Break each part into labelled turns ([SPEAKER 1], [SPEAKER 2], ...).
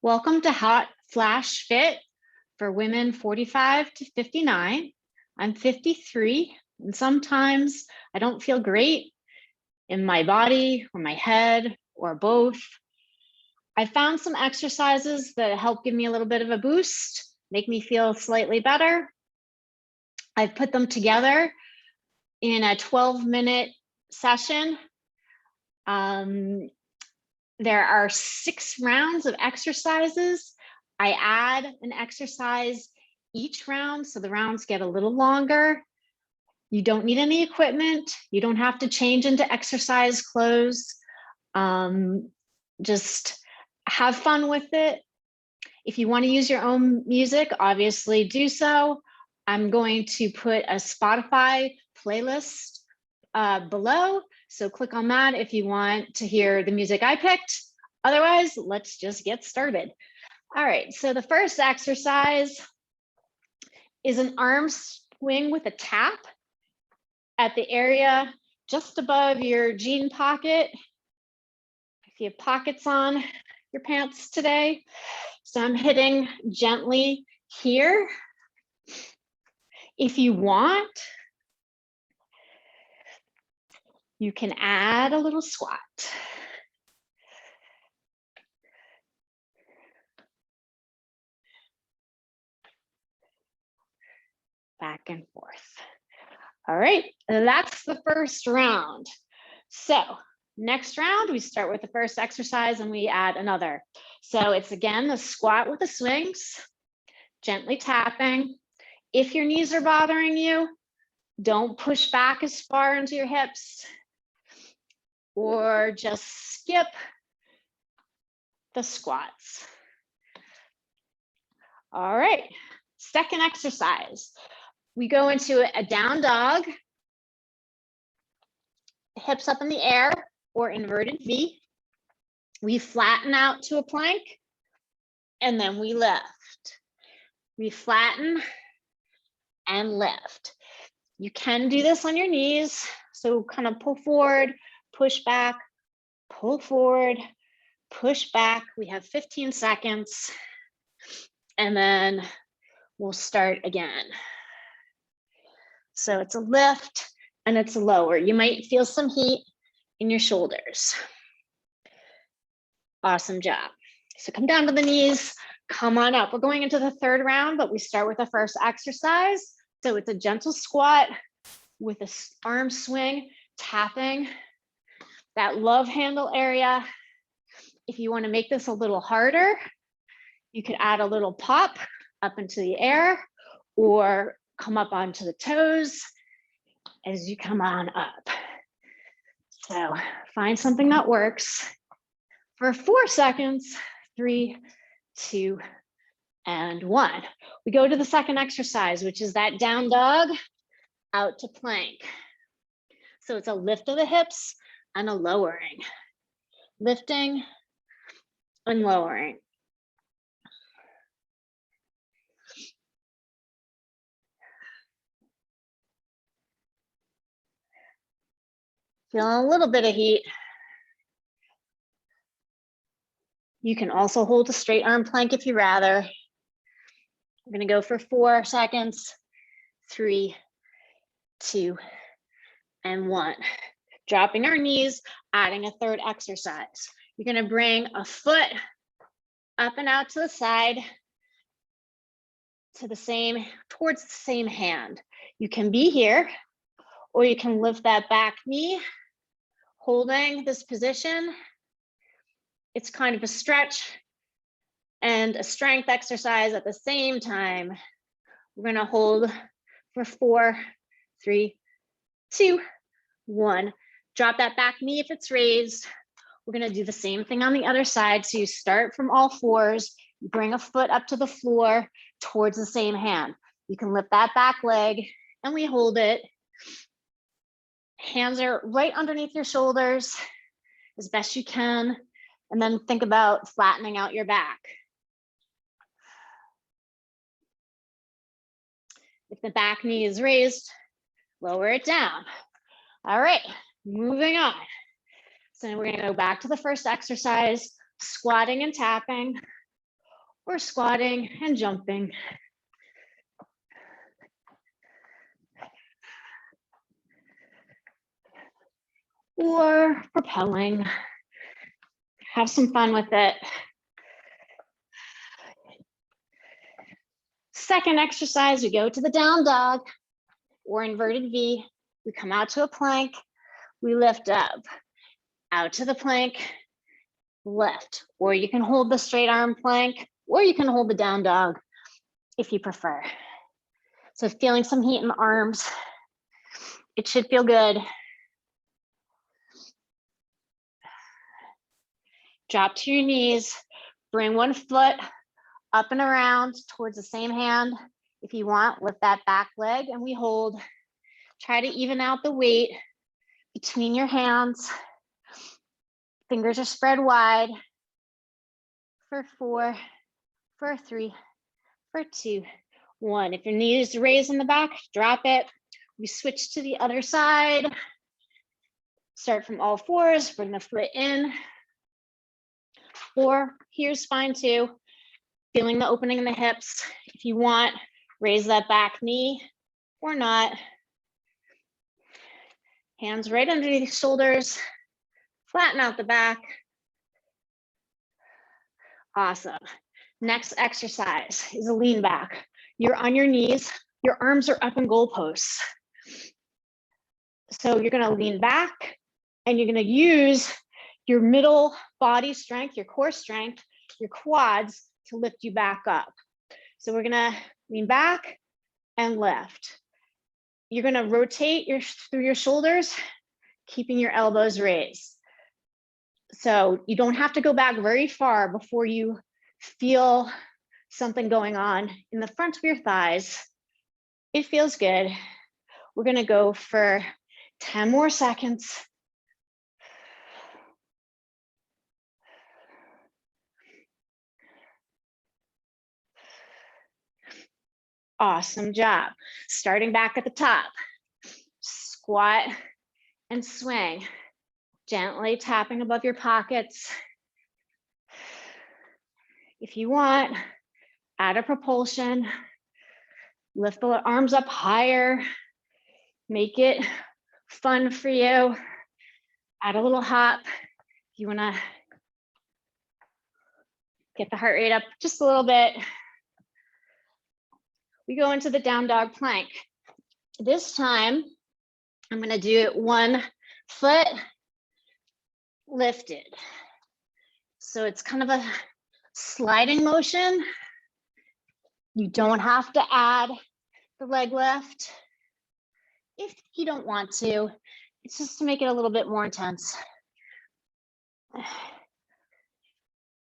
[SPEAKER 1] Welcome to Hot Flash Fit for women 45 to 59. I'm 53, and sometimes I don't feel great in my body or my head or both. I found some exercises that help give me a little bit of a boost, make me feel slightly better. I've put them together in a 12-minute session. There are 6 rounds of exercises. I add an exercise each round, so the rounds get a little longer. You don't need any equipment. You don't have to change into exercise clothes. Just have fun with it. If you want to use your own music, obviously do so. I'm going to put a Spotify playlist below. So click on that if you want to hear the music I picked. Otherwise, let's just get started. All right, so the first exercise is an arm swing with a tap at the area just above your jean pocket. If you have pockets on your pants today. So I'm hitting gently here. If you want, you can add a little squat. Back and forth. All right, that's the first round. So next round, we start with the first exercise and we add another. So it's again the squat with the swings, gently tapping. If your knees are bothering you, don't push back as far into your hips or just skip the squats. All right, second exercise. We go into a down dog, hips up in the air or inverted V. We flatten out to a plank and then we lift. We flatten and lift. You can do this on your knees. So kind of pull forward, push back, pull forward, push back. We have 15 seconds and then we'll start again. So it's a lift and it's a lower. You might feel some heat in your shoulders. Awesome job. So come down to the knees, come on up. We're going into the third round, but we start with the first exercise. So it's a gentle squat with an arm swing, tapping that love handle area. If you want to make this a little harder, you could add a little pop up into the air or come up onto the toes as you come on up. So find something that works for 4 seconds, 3, 2, and 1. We go to the second exercise, which is that down dog out to plank. So it's a lift of the hips and a lowering. Lifting and lowering. Feeling a little bit of heat. You can also hold a straight arm plank if you rather. We're gonna go for 4 seconds, 3, 2, and 1. Dropping our knees, adding a third exercise. You're gonna bring a foot up and out to the side to the same, towards the same hand. You can be here, or you can lift that back knee, holding this position. It's kind of a stretch and a strength exercise at the same time. We're gonna hold for 4, 3, 2, 1. Drop that back knee if it's raised. We're gonna do the same thing on the other side. So you start from all fours, you bring a foot up to the floor towards the same hand. You can lift that back leg and we hold it. Hands are right underneath your shoulders as best you can. And then think about flattening out your back. If the back knee is raised, lower it down. All right, moving on. So we're gonna go back to the first exercise, squatting and tapping. or squatting and jumping. Or propelling. Have some fun with it. Second exercise, we go to the down dog or inverted V. We come out to a plank, we lift up, out to the plank, lift, or you can hold the straight arm plank, or you can hold the down dog if you prefer. So feeling some heat in the arms. It should feel good. Drop to your knees, bring one foot up and around towards the same hand. If you want, lift that back leg and we hold. Try to even out the weight between your hands. Fingers are spread wide. For 4, for 3, for 2, 1. If your knee is raised in the back, drop it. We switch to the other side. Start from all fours, bring the foot in. Or here's fine too. Feeling the opening in the hips. If you want, raise that back knee or not. Hands right underneath the shoulders. Flatten out the back. Awesome. Next exercise is a lean back. You're on your knees. Your arms are up in goalposts. So you're going to lean back and you're going to use your middle body strength, your core strength, your quads to lift you back up. So we're going to lean back and lift. You're going to rotate through your shoulders, keeping your elbows raised. So you don't have to go back very far before you feel something going on in the front of your thighs. It feels good. We're going to go for 10 more seconds. Awesome job. Starting back at the top. Squat and swing. Gently tapping above your pockets. If you want, add a propulsion. Lift the arms up higher. Make it fun for you. Add a little hop. If you want to get the heart rate up just a little bit. We go into the down dog plank. This time, I'm going to do it one foot lifted. So it's kind of a sliding motion. You don't have to add the leg lift if you don't want to. It's just to make it a little bit more intense.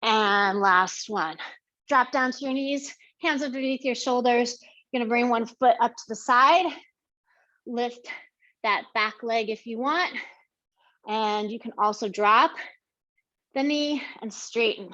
[SPEAKER 1] And last one. Drop down to your knees, hands underneath your shoulders. You're going to bring one foot up to the side. Lift that back leg if you want. And you can also drop the knee and straighten.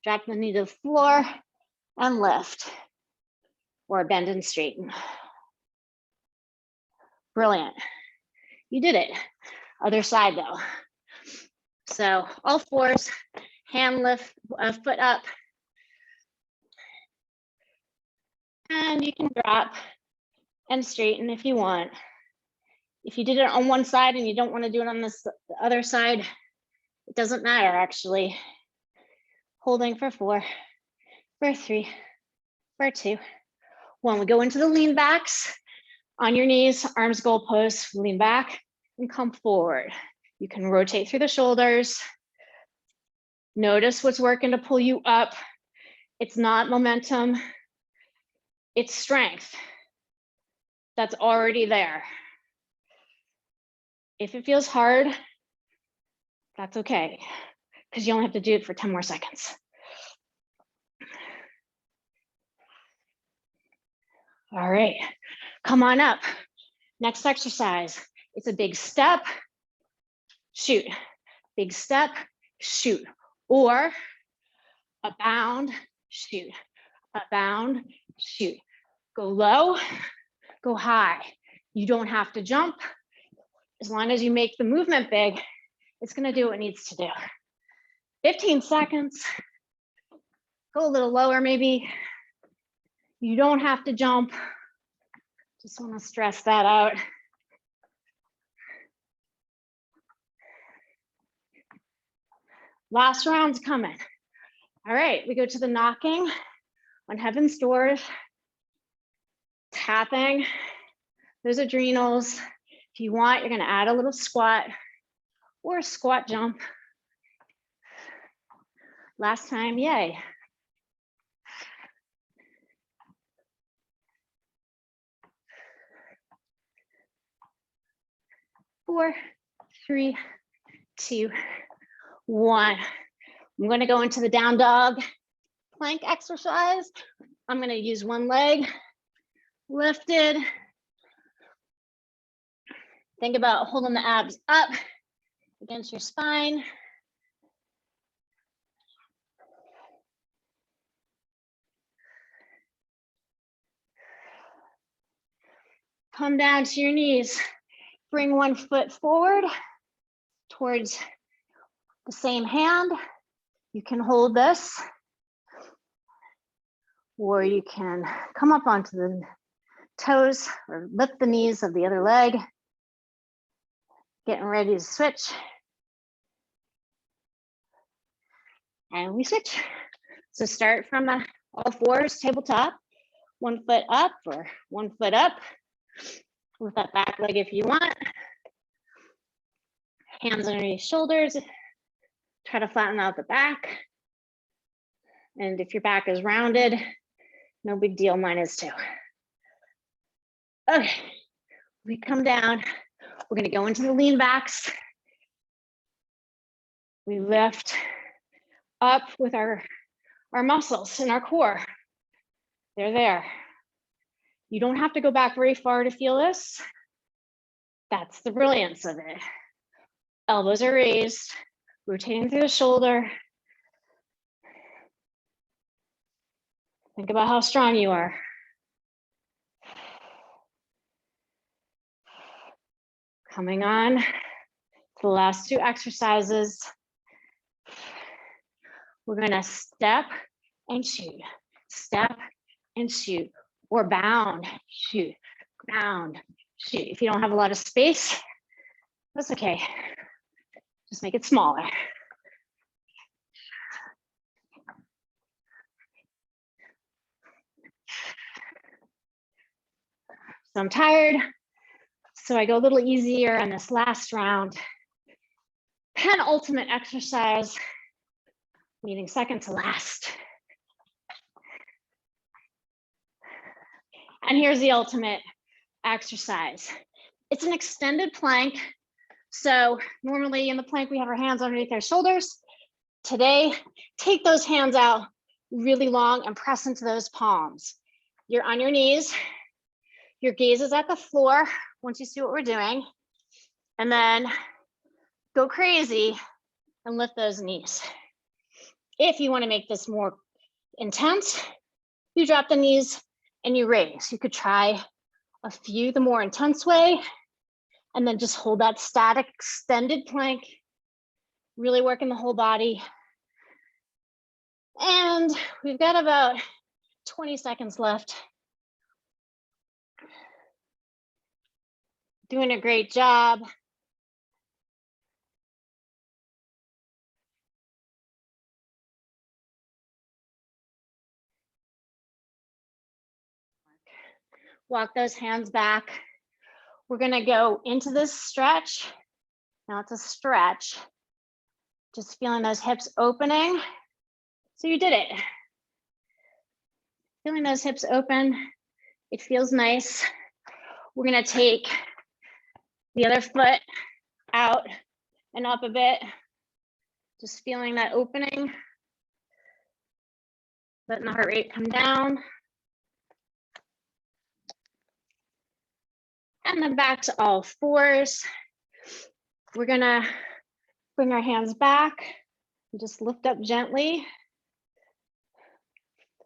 [SPEAKER 1] Drop the knee to the floor and lift. Or bend and straighten. Brilliant. You did it. Other side though. So all fours, hand lift, foot up. And you can drop and straighten if you want. If you did it on one side and you don't want to do it on the other side, it doesn't matter actually. Holding for 4, for 3, for 2, 1. We go into the lean backs. On your knees, arms goalposts, lean back and come forward. You can rotate through the shoulders. Notice what's working to pull you up. It's not momentum, it's strength that's already there. If it feels hard, that's okay, because you only have to do it for 10 more seconds. All right, come on up. Next exercise, it's a big step, shoot, big step, shoot, or a bound, shoot, a bound, shoot. Go low, go high. You don't have to jump. As long as you make the movement big, it's gonna do what it needs to do. 15 seconds. Go a little lower maybe. You don't have to jump. Just want to stress that out. Last round's coming. All right, we go to the knocking on heaven's doors, tapping those adrenals. If you want, you're gonna add a little squat or a squat jump. Last time, yay. Four, three, two, one. I'm gonna go into the down dog plank exercise. I'm gonna use one leg lifted. Think about holding the abs up against your spine. Come down to your knees. Bring one foot forward towards the same hand. You can hold this, or you can come up onto the toes or lift the knees of the other leg. Getting ready to switch. And we switch. So start from all fours, tabletop, 1 foot up or 1 foot up. With that back leg if you want. Hands underneath shoulders. Try to flatten out the back. And if your back is rounded, no big deal, mine is too. Okay, we come down. We're gonna go into the lean backs. We lift up with our muscles in our core. They're there. You don't have to go back very far to feel this. That's the brilliance of it. Elbows are raised, rotating through the shoulder. Think about how strong you are. Coming on to the last two exercises. We're gonna step and shoot, step and shoot, or bound, shoot, bound, shoot. If you don't have a lot of space, that's okay. Just make it smaller. So I'm tired, so I go a little easier on this last round. Penultimate exercise, meaning second to last. And here's the ultimate exercise. It's an extended plank. So normally in the plank, we have our hands underneath our shoulders. Today, take those hands out really long and press into those palms. You're on your knees. Your gaze is at the floor once you see what we're doing. And then go crazy and lift those knees. If you want to make this more intense, you drop the knees and you raise. You could try a few the more intense way, and then just hold that static extended plank, really working the whole body. And we've got about 20 seconds left. Doing a great job. Walk those hands back. We're gonna go into this stretch. Now it's a stretch. Just feeling those hips opening. So you did it. Feeling those hips open. It feels nice. We're gonna take the other foot out and up a bit. Just feeling that opening. Letting the heart rate come down. And then back to all fours. We're gonna bring our hands back and just lift up gently.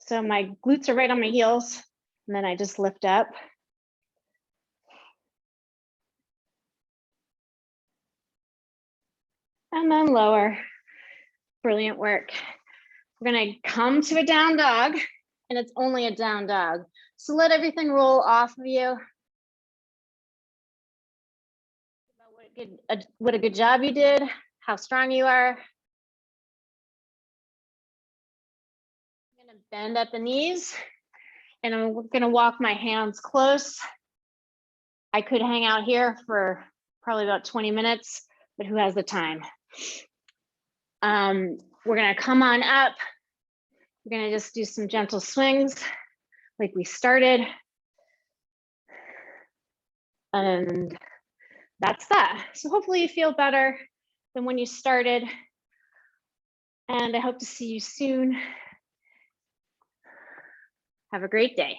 [SPEAKER 1] So my glutes are right on my heels, and then I just lift up. And then lower. Brilliant work. We're gonna come to a down dog, and it's only a down dog. So let everything roll off of you. What a good job you did, how strong you are. I'm gonna bend at the knees, and I'm gonna walk my hands close. I could hang out here for probably about 20 minutes, but who has the time? We're gonna come on up. We're gonna just do some gentle swings like we started. And that's that. So hopefully you feel better than when you started. And I hope to see you soon. Have a great day.